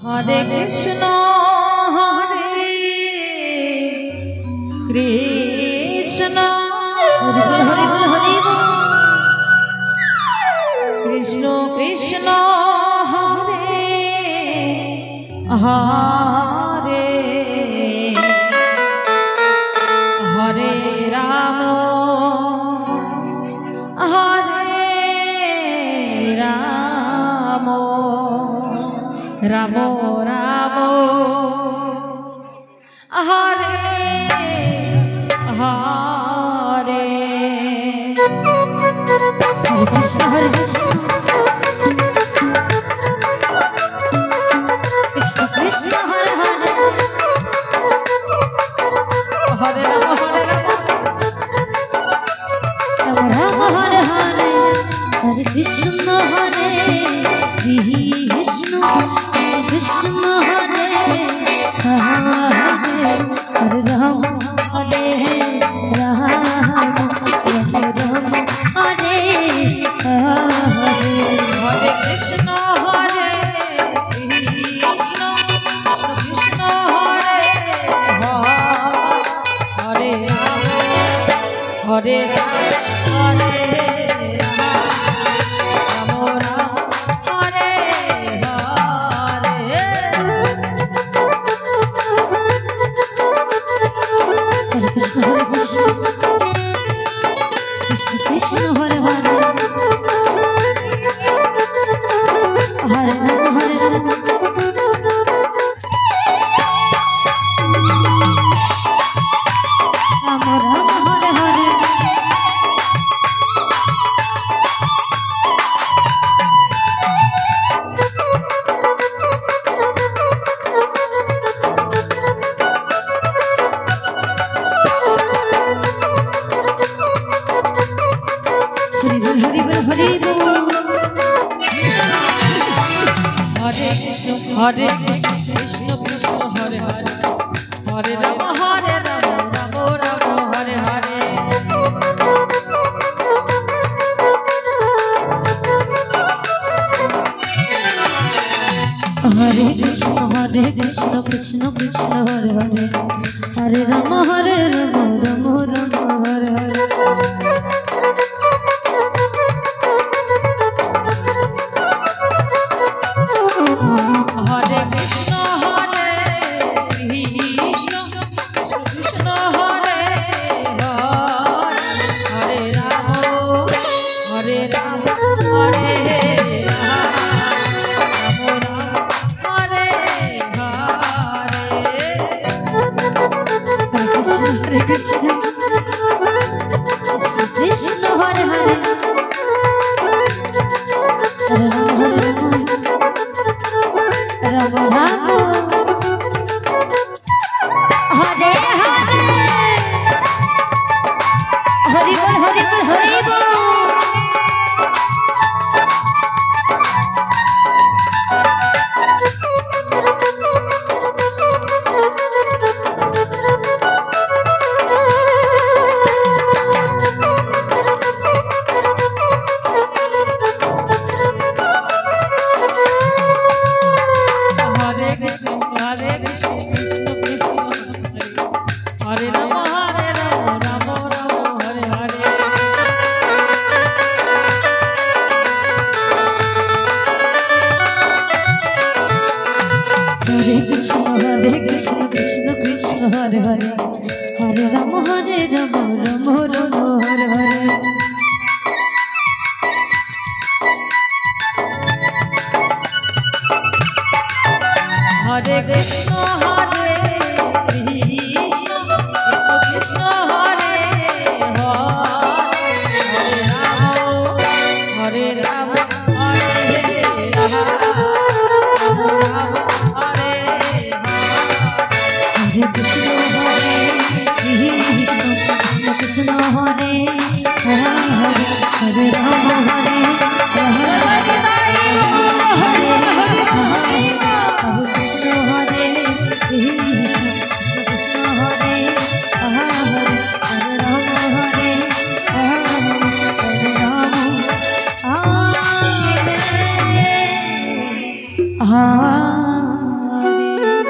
हरे कृष्ण कृष्ण कृष्ण कृष्ण हरे हरे हरे राम राम राम हरे हरे हरे कृष्ण कृष्ण कृष्ण हरे हरे हरे राम राम राम हरे हरे हरे कृष्ण कृष्ण कृष्ण हरे हरे हरे राम हरे राम राम हरे हरे हरे कृष्ण हरे कृष्ण कृष्ण हरे हरे राम हरे राम हरे कृष्ण कृष्ण हरे हरे हरे राम राम राम हरे हरे हरे कृष्ण कृष्ण कृष्ण हरे हरे हरे राम राम हरे हरे हरे कृष्ण कृष्ण हरे हरे राम हरे राम हरे हरे कृष्ण कृष्ण हरे हरे राम राम हरे हरे हरि बोल हरि बोल हरि बोल हरे राम राम राम हरे हरे हरे कृष्ण कृष्ण कृष्ण हरे हरे हरे राम राम राम हरे हरे हरे कृष्ण कृष्ण हरे हरे राम हरे राम